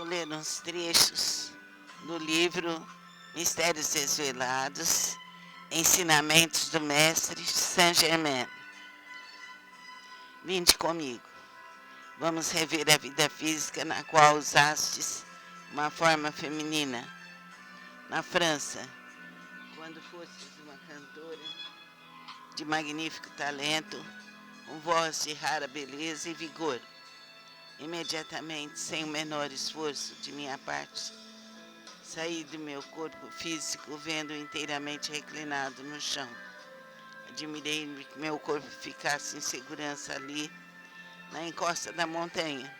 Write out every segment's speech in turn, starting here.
ler uns trechos do livro Mistérios Desvelados, Ensinamentos do Mestre Saint-Germain. Vinde comigo. Vamos rever a vida física na qual usastes uma forma feminina. Na França, quando fostes uma cantora de magnífico talento, com voz de rara beleza e vigor, imediatamente, sem o menor esforço de minha parte, saí do meu corpo físico, vendo inteiramente reclinado no chão. Admirei que meu corpo ficasse em segurança ali, na encosta da montanha.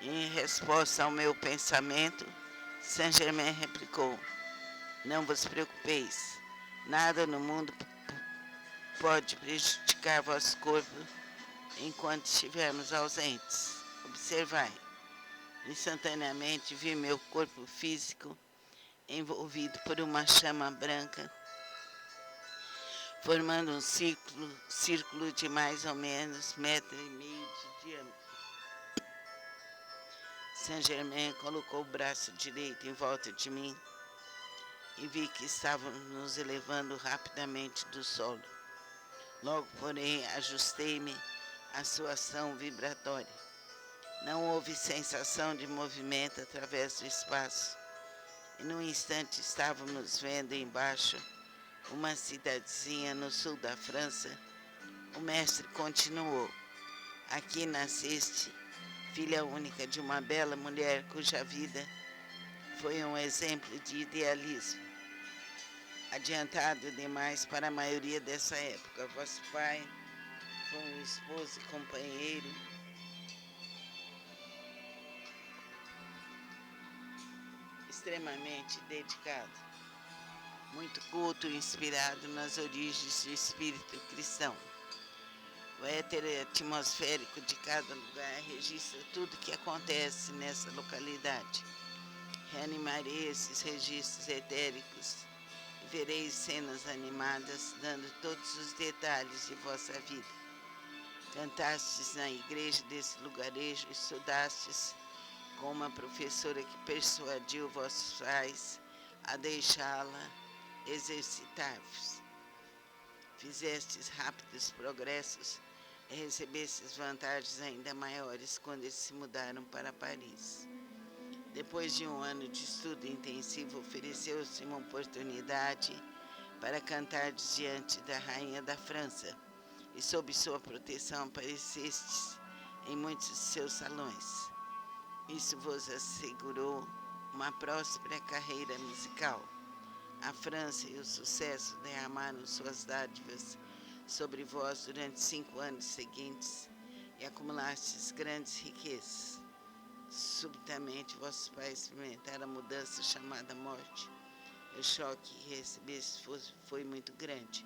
Em resposta ao meu pensamento, Saint-Germain replicou: não vos preocupeis, nada no mundo pode prejudicar vosso corpo enquanto estivermos ausentes. Observai. Instantaneamente vi meu corpo físico envolvido por uma chama branca, formando um círculo de mais ou menos 1,5 metros de diâmetro. Saint-Germain colocou o braço direito em volta de mim e vi que estávamos nos elevando rapidamente do solo. Logo, porém, ajustei-me à sua ação vibratória. Não houve sensação de movimento através do espaço, e num instante estávamos vendo embaixo uma cidadezinha no sul da França. O mestre continuou: aqui nasceste, filha única de uma bela mulher cuja vida foi um exemplo de idealismo, adiantado demais para a maioria dessa época. Vosso pai foi um esposo e companheiro extremamente dedicado, muito culto e inspirado nas origens do espírito cristão. O éter atmosférico de cada lugar registra tudo o que acontece nessa localidade. Reanimarei esses registros etéricos e vereis cenas animadas, dando todos os detalhes de vossa vida. Cantastes na igreja desse lugarejo, estudastes com uma professora que persuadiu vossos pais a deixá-la exercitar-vos. Fizestes rápidos progressos e recebestes vantagens ainda maiores quando eles se mudaram para Paris. Depois de 1 ano de estudo intensivo, ofereceu-se uma oportunidade para cantar diante da rainha da França, e sob sua proteção aparecestes em muitos de seus salões. Isso vos assegurou uma próspera carreira musical. A França e o sucesso derramaram suas dádivas sobre vós durante 5 anos seguintes e acumulastes grandes riquezas. Subitamente, vossos pais experimentaram a mudança chamada morte. O choque que recebeste foi muito grande,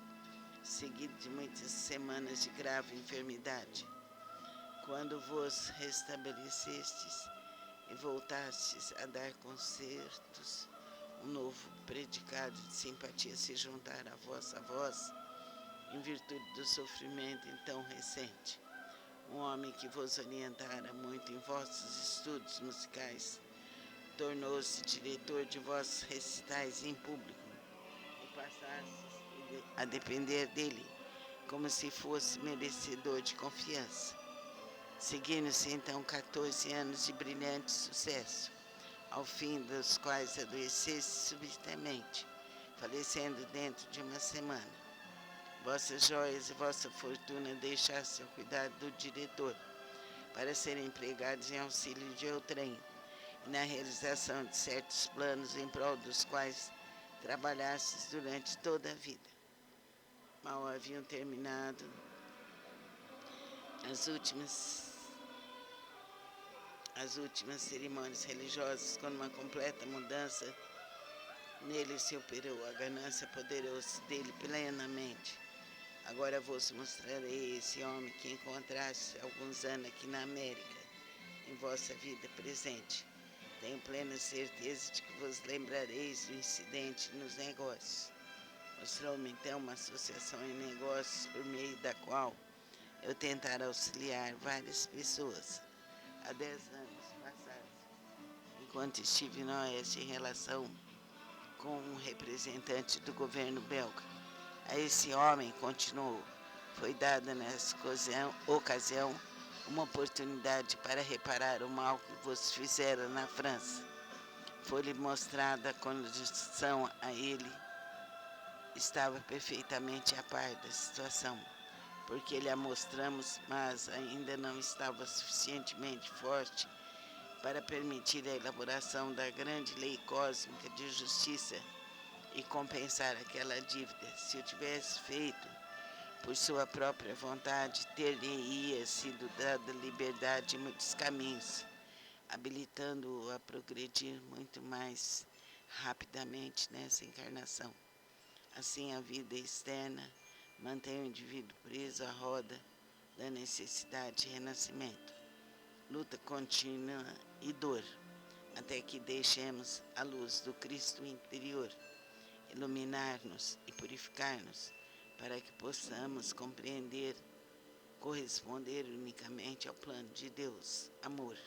seguido de muitas semanas de grave enfermidade. Quando vos restabelecestes e voltastes a dar concertos, um novo predicado de simpatia se juntara à vossa voz, em virtude do sofrimento então recente. Um homem que vos orientara muito em vossos estudos musicais tornou-se diretor de vossos recitais em público e passastes a depender dele como se fosse merecedor de confiança. Seguiram-se então 14 anos de brilhante sucesso, ao fim dos quais adoeceste subitamente, falecendo dentro de 1 semana. Vossas joias e vossa fortuna deixaste ao cuidado do diretor, para serem empregados em auxílio de outrem, e na realização de certos planos em prol dos quais trabalhastes durante toda a vida. Mal haviam terminado as últimas cerimônias religiosas, quando uma completa mudança nele se operou. A ganância apoderou-se dele plenamente. Agora vos mostrarei esse homem que encontraste há alguns anos aqui na América, em vossa vida presente. Tenho plena certeza de que vos lembrareis do incidente nos negócios. Mostrou-me então uma associação em negócios por meio da qual eu tentara auxiliar várias pessoas. Há 10 anos passados, enquanto estive no Oeste em relação com um representante do governo belga. A esse homem, continuou, foi dada nessa ocasião uma oportunidade para reparar o mal que vos fizeram na França. Foi-lhe mostrada a condição a ele, estava perfeitamente a par da situação, porque lhe a mostramos, mas ainda não estava suficientemente forte para permitir a elaboração da grande lei cósmica de justiça e compensar aquela dívida. Se o tivesse feito por sua própria vontade, ter-lhe-ia sido dada liberdade em muitos caminhos, habilitando-o a progredir muito mais rapidamente nessa encarnação. Assim, a vida externa mantém o indivíduo preso à roda da necessidade de renascimento, luta contínua e dor, até que deixemos a luz do Cristo interior iluminar-nos e purificar-nos, para que possamos compreender, corresponder unicamente ao plano de Deus, amor,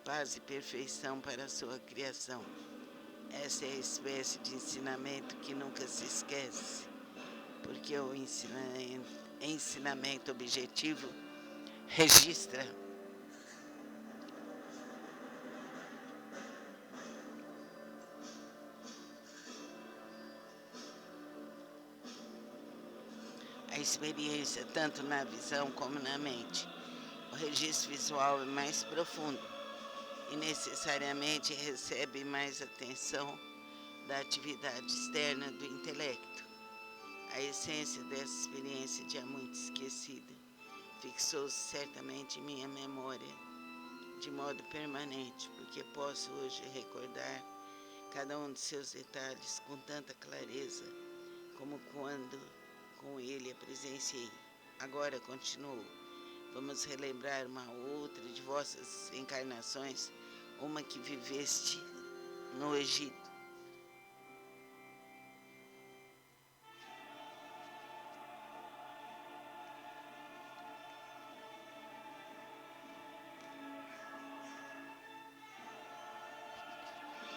paz e perfeição para a sua criação. Essa é a espécie de ensinamento que nunca se esquece, porque o ensinamento objetivo registra a experiência tanto na visão como na mente. O registro visual é mais profundo e necessariamente recebe mais atenção da atividade externa do intelecto. A essência dessa experiência já muito esquecida fixou-se certamente em minha memória de modo permanente, porque posso hoje recordar cada um de seus detalhes com tanta clareza como quando com ele a presenciei. Agora, continuou, vamos relembrar uma outra de vossas encarnações, uma que viveste no Egito.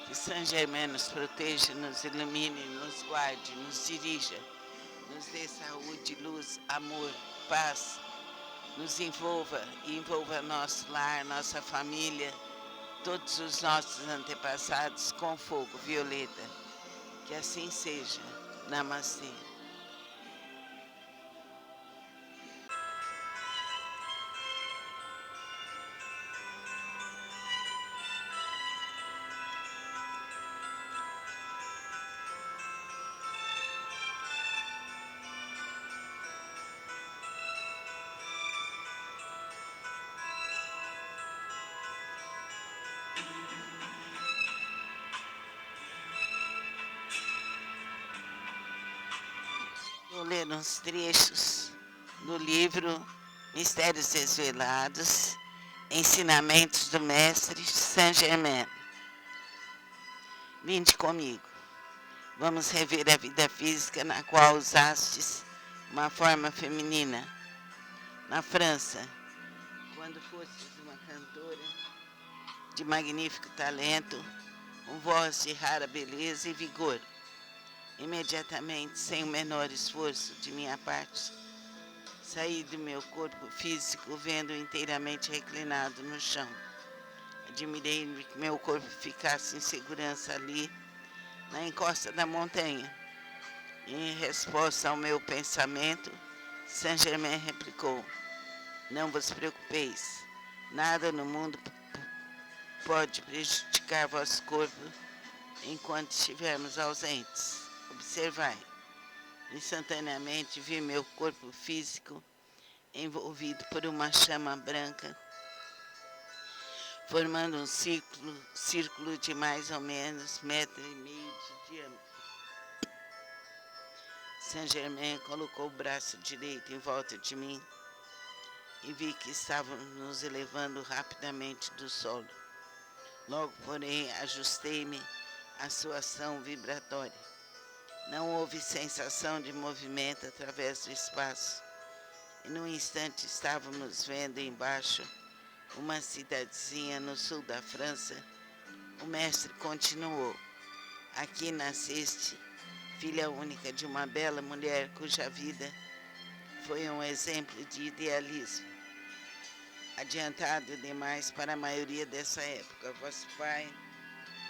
Que Saint Germain nos proteja, nos ilumine, nos guarde, nos dirija, nos dê saúde, luz, amor, paz, nos envolva e envolva nosso lar, nossa família, todos os nossos antepassados com fogo violeta. Que assim seja. Namastê. Vou ler uns trechos do livro Mistérios Desvelados, Ensinamentos do Mestre Saint Germain. Vinde comigo. Vamos rever a vida física na qual usastes uma forma feminina. Na França, quando fostes uma cantora de magnífico talento, com voz de rara beleza e vigor, imediatamente, sem o menor esforço de minha parte, saí do meu corpo físico, vendo-o inteiramente reclinado no chão. Admirei-me que meu corpo ficasse em segurança ali, na encosta da montanha. Em resposta ao meu pensamento, Saint Germain replicou: não vos preocupeis, nada no mundo pode prejudicar vosso corpo enquanto estivermos ausentes. Observai. Instantaneamente vi meu corpo físico envolvido por uma chama branca, formando um círculo de mais ou menos 1,5 metros de diâmetro. Saint Germain colocou o braço direito em volta de mim e vi que estávamos nos elevando rapidamente do solo. Logo, porém, ajustei-me à sua ação vibratória. Não houve sensação de movimento através do espaço, e num instante estávamos vendo embaixo uma cidadezinha no sul da França, O mestre continuou: aqui nasceste, filha única de uma bela mulher cuja vida foi um exemplo de idealismo, adiantado demais para a maioria dessa época. Vosso pai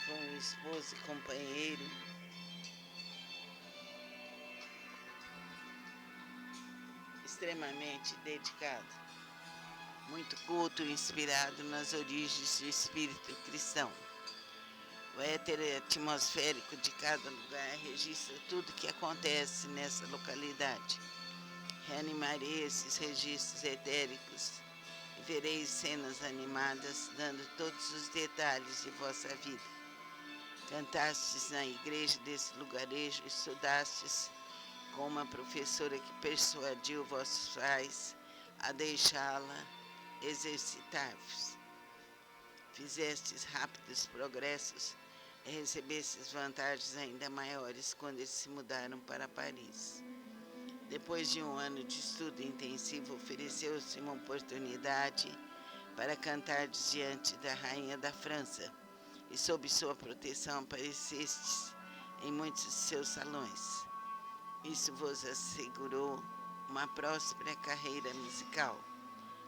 foi um esposo e companheiro extremamente dedicado, muito culto e inspirado nas origens do espírito cristão. O éter atmosférico de cada lugar registra tudo o que acontece nessa localidade. Reanimarei esses registros etéricos e vereis cenas animadas, dando todos os detalhes de vossa vida. Cantastes na igreja desse lugarejo, estudastes com uma professora que persuadiu vossos pais a deixá-la exercitar-vos. Fizestes rápidos progressos e recebestes vantagens ainda maiores quando eles se mudaram para Paris. Depois de um ano de estudo intensivo, ofereceu-se uma oportunidade para cantar diante da rainha da França, e sob sua proteção aparecestes em muitos de seus salões. Isso vos assegurou uma próspera carreira musical.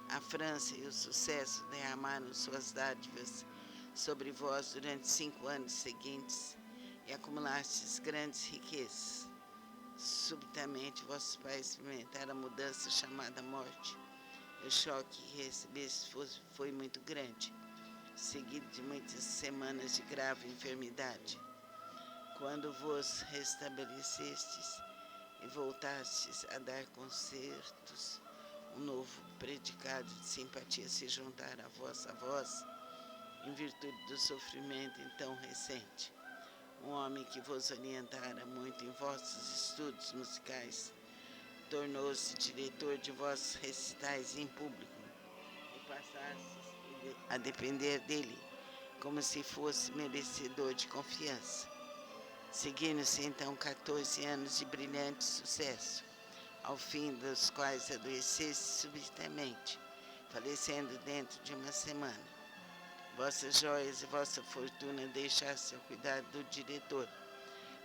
A França e o sucesso derramaram suas dádivas sobre vós durante 5 anos seguintes e acumulastes grandes riquezas. Subitamente vossos pais experimentaram a mudança chamada morte. O choque que recebeste foi muito grande, seguido de muitas semanas de grave enfermidade. Quando vos restabelecestes e voltastes a dar concertos, um novo predicado de simpatia se juntara à vossa voz, em virtude do sofrimento então recente. Um homem que vos orientara muito em vossos estudos musicais tornou-se diretor de vossos recitais em público e passastes a depender dele como se fosse merecedor de confiança. Seguiram-se então 14 anos de brilhante sucesso, ao fim dos quais adoeceste subitamente, falecendo dentro de uma semana. Vossas joias e vossa fortuna deixaste ao cuidado do diretor,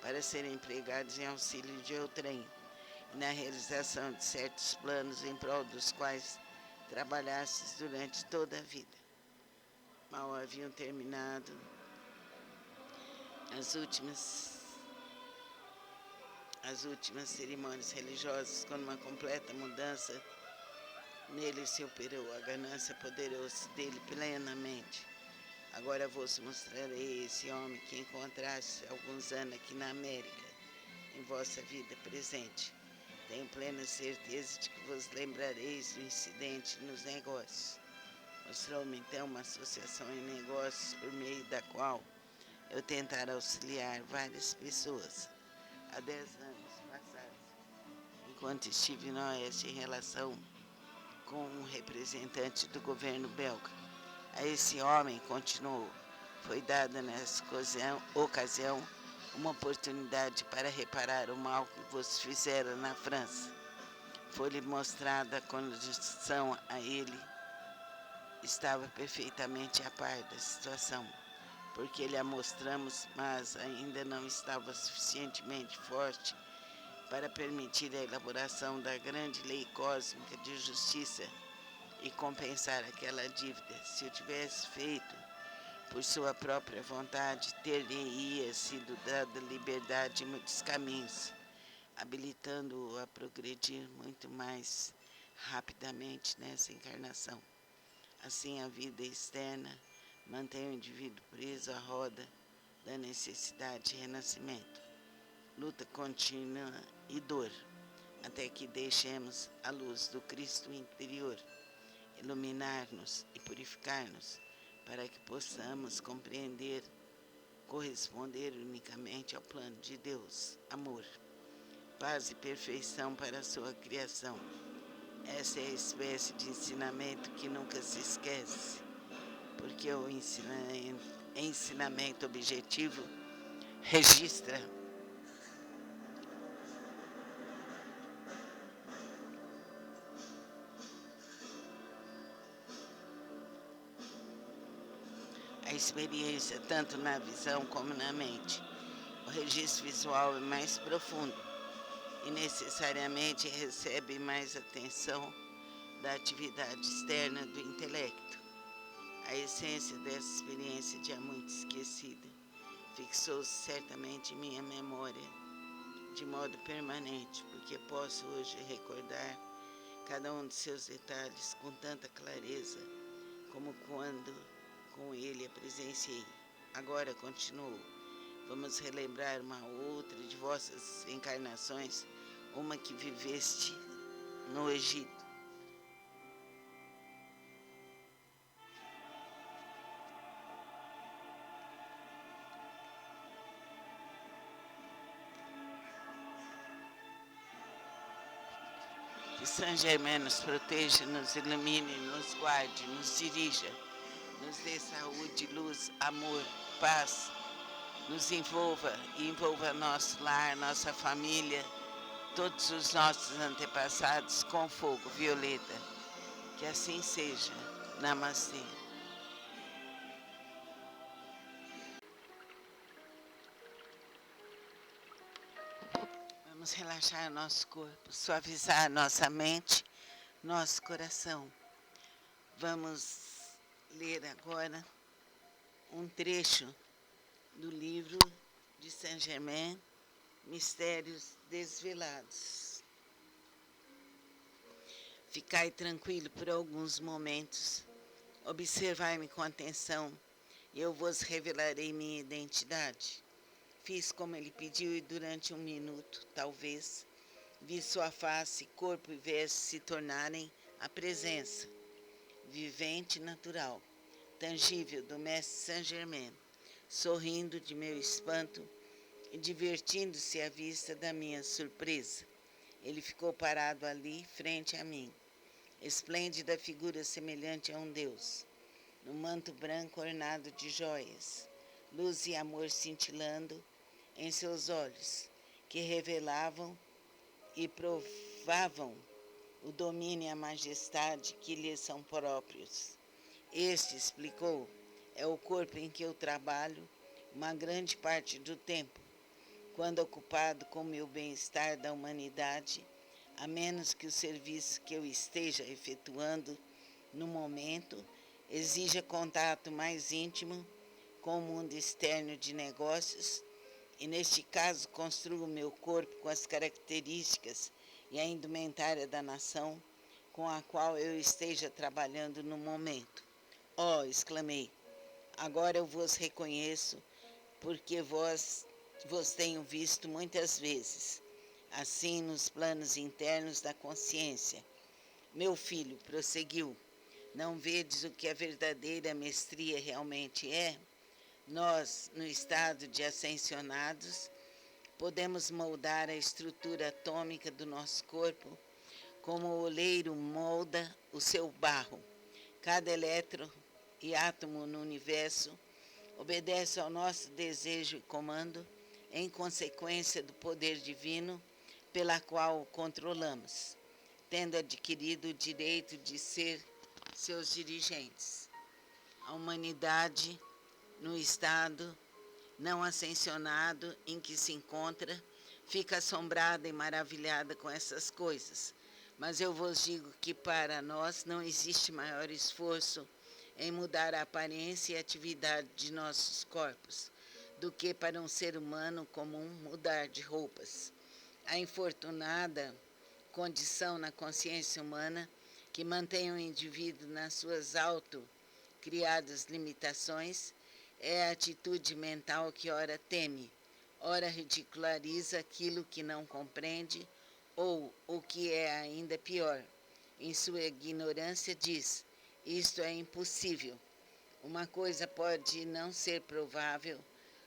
para serem empregados em auxílio de outrem, e na realização de certos planos em prol dos quais trabalhastes durante toda a vida. Mal haviam terminado as últimas cerimônias religiosas, quando uma completa mudança nele se operou. A ganância apoderou-se dele plenamente. Agora vos mostrarei esse homem que encontraste há alguns anos aqui na América, em vossa vida presente. Tenho plena certeza de que vos lembrareis do incidente nos negócios. Mostrou-me então uma associação em negócios por meio da qual eu tentara auxiliar várias pessoas. Há 10 anos passados, enquanto estive no Oeste em relação com um representante do governo belga. A esse homem, continuou, foi dada nessa ocasião uma oportunidade para reparar o mal que vos fizeram na França. Foi-lhe mostrada a condição a ele, estava perfeitamente a par da situação, porque lhe a mostramos, mas ainda não estava suficientemente forte para permitir a elaboração da grande lei cósmica de justiça e compensar aquela dívida. Se o tivesse feito por sua própria vontade, ter-lhe-ia sido dada liberdade em muitos caminhos, habilitando-o a progredir muito mais rapidamente nessa encarnação. Assim, a vida externa mantém o indivíduo preso à roda da necessidade de renascimento, luta contínua e dor, até que deixemos a luz do Cristo interior iluminar-nos e purificar-nos, para que possamos compreender, corresponder unicamente ao plano de Deus, amor, paz e perfeição para a sua criação. Essa é a espécie de ensinamento que nunca se esquece, porque o ensinamento objetivo registra a experiência tanto na visão como na mente. O registro visual é mais profundo e necessariamente recebe mais atenção da atividade externa do intelecto. A essência dessa experiência já muito esquecida fixou-se certamente em minha memória de modo permanente, porque posso hoje recordar cada um de seus detalhes com tanta clareza como quando com ele a presenciei. Agora continuo. Vamos relembrar uma outra de vossas encarnações, uma que viveste no Egito. Que Saint Germain nos proteja, nos ilumine, nos guarde, nos dirija, nos dê saúde, luz, amor, paz, nos envolva e envolva nosso lar, nossa família, todos os nossos antepassados com fogo violeta. Que assim seja. Namastê. Vamos relaxar nosso corpo, suavizar nossa mente, nosso coração. Vamos ler agora um trecho do livro de Saint Germain, Mistérios Desvelados. Ficai tranquilo por alguns momentos, observai-me com atenção e eu vos revelarei minha identidade. Fiz como ele pediu e durante 1 minuto, talvez, vi sua face, corpo e vestes se tornarem a presença vivente e natural, tangível do mestre Saint-Germain, sorrindo de meu espanto e divertindo-se à vista da minha surpresa. Ele ficou parado ali, frente a mim, esplêndida figura semelhante a um deus, no manto branco ornado de joias, luz e amor cintilando em seus olhos, que revelavam e provavam o domínio e a majestade que lhes são próprios. Este, explicou, é o corpo em que eu trabalho uma grande parte do tempo, quando ocupado com o meu bem-estar da humanidade, a menos que o serviço que eu esteja efetuando no momento exija contato mais íntimo com o mundo externo de negócios, e neste caso construo o meu corpo com as características e a indumentária da nação com a qual eu esteja trabalhando no momento. Oh, exclamei, agora eu vos reconheço, porque vos tenho visto muitas vezes, assim nos planos internos da consciência. Meu filho, prosseguiu, não vedes o que a verdadeira mestria realmente é? Nós, no estado de ascensionados, podemos moldar a estrutura atômica do nosso corpo como o oleiro molda o seu barro. Cada elétron e átomo no universo obedece ao nosso desejo e comando em consequência do poder divino pela qual o controlamos, tendo adquirido o direito de ser seus dirigentes. A humanidade, no estado não ascensionado em que se encontra, fica assombrada e maravilhada com essas coisas. Mas eu vos digo que para nós não existe maior esforço em mudar a aparência e a atividade de nossos corpos do que para um ser humano comum mudar de roupas. A infortunada condição na consciência humana que mantém o indivíduo nas suas auto-criadas limitações é a atitude mental que ora teme, ora ridiculariza aquilo que não compreende, ou, o que é ainda pior, em sua ignorância diz, isto é impossível. Uma coisa pode não ser provável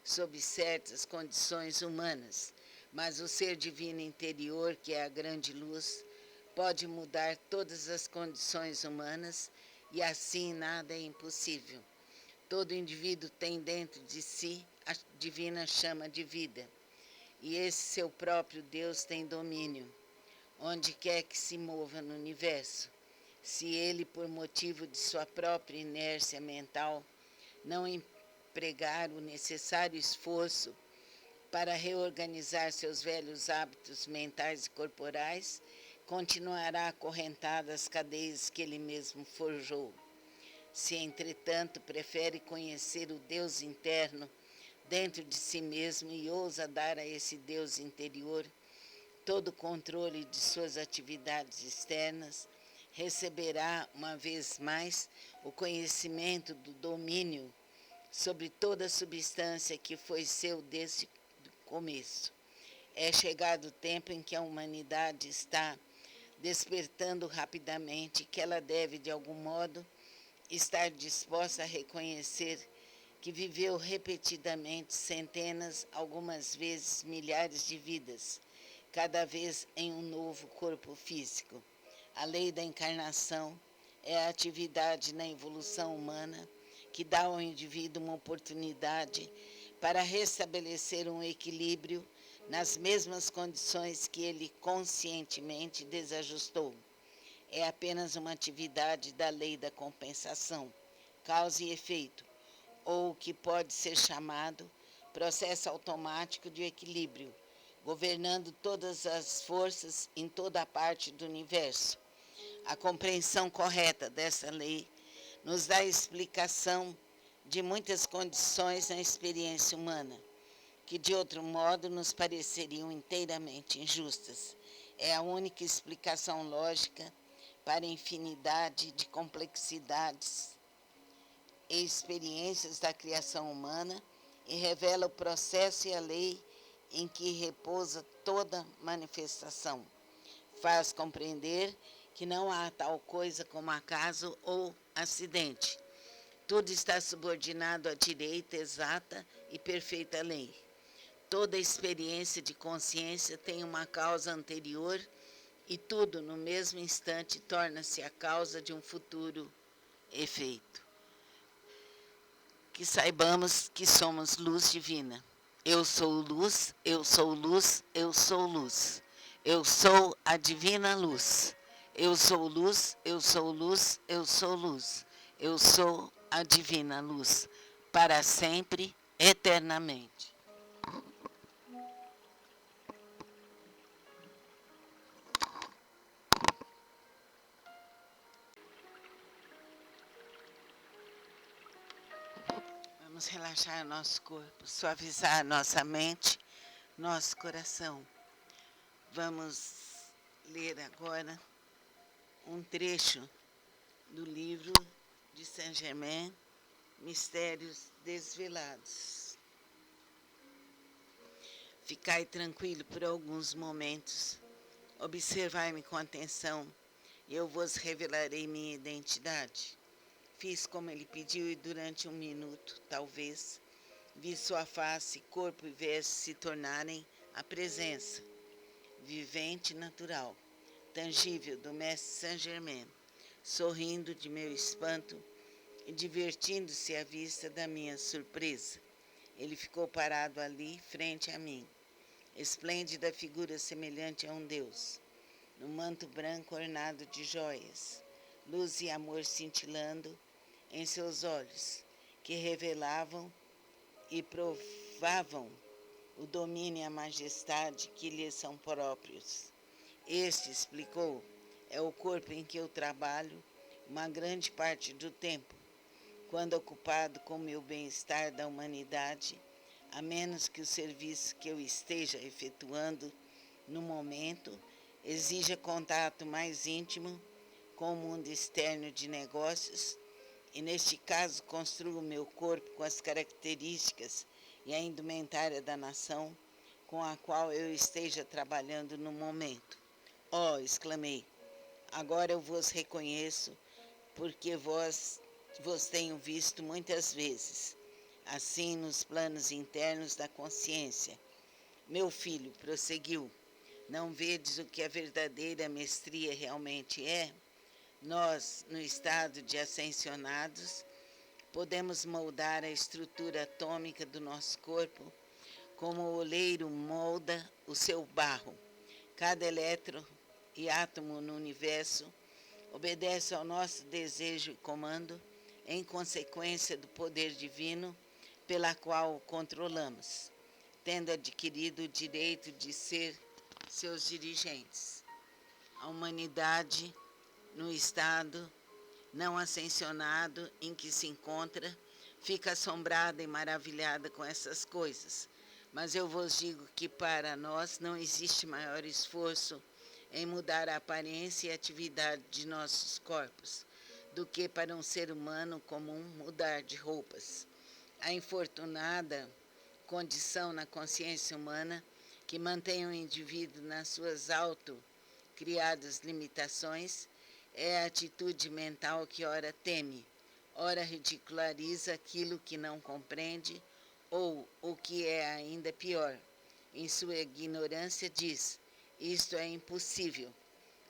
sob certas condições humanas, mas o ser divino interior, que é a grande luz, pode mudar todas as condições humanas e assim nada é impossível. Todo indivíduo tem dentro de si a divina chama de vida, e esse seu próprio Deus tem domínio, onde quer que se mova no universo. Se ele, por motivo de sua própria inércia mental, não empregar o necessário esforço para reorganizar seus velhos hábitos mentais e corporais, continuará acorrentado às cadeias que ele mesmo forjou. Se, entretanto, prefere conhecer o Deus interno dentro de si mesmo e ousa dar a esse Deus interior todo o controle de suas atividades externas, receberá, uma vez mais, o conhecimento do domínio sobre toda a substância que foi seu desde o começo. É chegado o tempo em que a humanidade está despertando rapidamente, que ela deve, de algum modo, estar disposta a reconhecer que viveu repetidamente centenas, algumas vezes milhares de vidas, cada vez em um novo corpo físico. A lei da encarnação é a atividade na evolução humana que dá ao indivíduo uma oportunidade para restabelecer um equilíbrio nas mesmas condições que ele conscientemente desajustou. É apenas uma atividade da lei da compensação, causa e efeito, ou o que pode ser chamado processo automático de equilíbrio, governando todas as forças em toda a parte do universo. A compreensão correta dessa lei nos dá explicação de muitas condições na experiência humana, que de outro modo nos pareceriam inteiramente injustas. É a única explicação lógica para a infinidade de complexidades e experiências da criação humana e revela o processo e a lei em que repousa toda manifestação. Faz compreender que não há tal coisa como acaso ou acidente. Tudo está subordinado à direita, exata e perfeita lei. Toda experiência de consciência tem uma causa anterior e tudo, no mesmo instante, torna-se a causa de um futuro efeito. Que saibamos que somos luz divina. Eu sou luz, eu sou luz, eu sou luz. Eu sou a divina luz. Eu sou luz, eu sou luz, eu sou luz. Eu sou a divina luz, para sempre, eternamente. Vamos relaxar nosso corpo, suavizar nossa mente, nosso coração. Vamos ler agora um trecho do livro de Saint-Germain, Mistérios Desvelados. Ficai tranquilo por alguns momentos, observai-me com atenção e eu vos revelarei minha identidade. Fiz como ele pediu e durante um minuto, talvez, vi sua face, corpo e vestes se tornarem a presença vivente e natural, tangível do mestre Saint-Germain, sorrindo de meu espanto e divertindo-se à vista da minha surpresa. Ele ficou parado ali, frente a mim, esplêndida figura semelhante a um deus, no manto branco ornado de joias, luz e amor cintilando em seus olhos, que revelavam e provavam o domínio e a majestade que lhes são próprios. Este, explicou, é o corpo em que eu trabalho uma grande parte do tempo, quando ocupado com o meu bem-estar da humanidade, a menos que o serviço que eu esteja efetuando no momento exija contato mais íntimo com o mundo externo de negócios, e neste caso construo o meu corpo com as características e a indumentária da nação com a qual eu esteja trabalhando no momento. Oh, exclamei, agora eu vos reconheço, porque vos tenho visto muitas vezes, assim nos planos internos da consciência. Meu filho, prosseguiu, não vedes o que a verdadeira mestria realmente é? Nós, no estado de ascensionados, podemos moldar a estrutura atômica do nosso corpo como o oleiro molda o seu barro. Cada elétron e átomo no universo obedece ao nosso desejo e comando, em consequência do poder divino, pela qual o controlamos, tendo adquirido o direito de ser seus dirigentes. A humanidade, no estado não ascensionado em que se encontra, fica assombrada e maravilhada com essas coisas. Mas eu vos digo que para nós não existe maior esforço em mudar a aparência e atividade de nossos corpos do que para um ser humano comum mudar de roupas. A infortunada condição na consciência humana que mantém o indivíduo nas suas auto-criadas limitações é a atitude mental que ora teme, ora ridiculariza aquilo que não compreende, ou, o que é ainda pior, em sua ignorância diz: isto é impossível.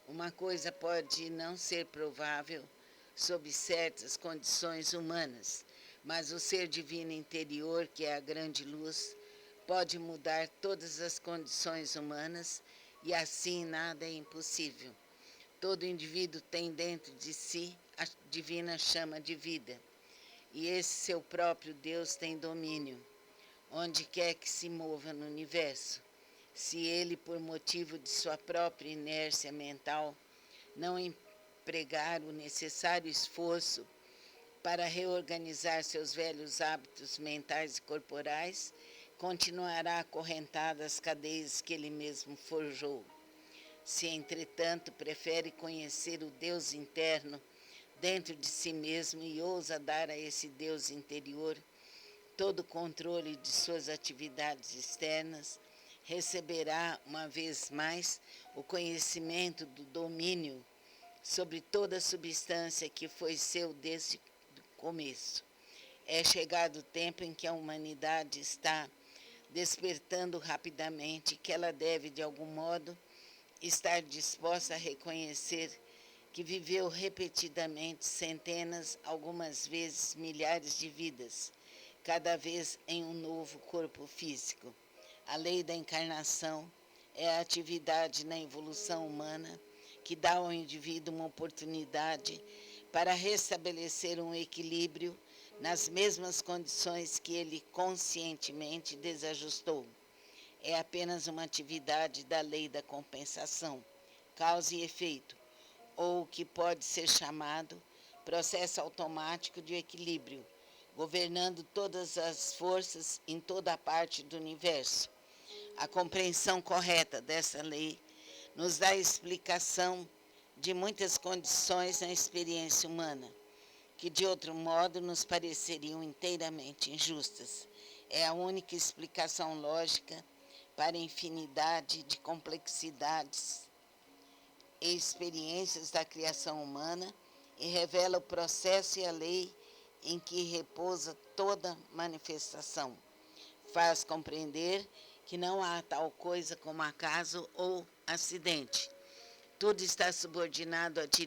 Uma coisa pode não ser provável sob certas condições humanas, mas o ser divino interior, que é a grande luz, pode mudar todas as condições humanas e assim nada é impossível. Todo indivíduo tem dentro de si a divina chama de vida, e esse seu próprio Deus tem domínio, onde quer que se mova no universo. Se ele, por motivo de sua própria inércia mental, não empregar o necessário esforço para reorganizar seus velhos hábitos mentais e corporais, continuará acorrentado às cadeias que ele mesmo forjou. Se, entretanto, prefere conhecer o Deus interno dentro de si mesmo e ousa dar a esse Deus interior todo o controle de suas atividades externas, receberá, uma vez mais, o conhecimento do domínio sobre toda a substância que foi seu desde o começo. É chegado o tempo em que a humanidade está despertando rapidamente, que ela deve, de algum modo, estar disposta a reconhecer que viveu repetidamente centenas, algumas vezes milhares de vidas, cada vez em um novo corpo físico. A lei da encarnação é a atividade na evolução humana que dá ao indivíduo uma oportunidade para restabelecer um equilíbrio nas mesmas condições que ele conscientemente desajustou. É apenas uma atividade da lei da compensação, causa e efeito, ou o que pode ser chamado processo automático de equilíbrio, governando todas as forças em toda a parte do universo. A compreensão correta dessa lei nos dá explicação de muitas condições na experiência humana, que de outro modo nos pareceriam inteiramente injustas. É a única explicação lógica para a infinidade de complexidades e experiências da criação humana e revela o processo e a lei em que repousa toda manifestação. Faz compreender que não há tal coisa como acaso ou acidente. Tudo está subordinado à direção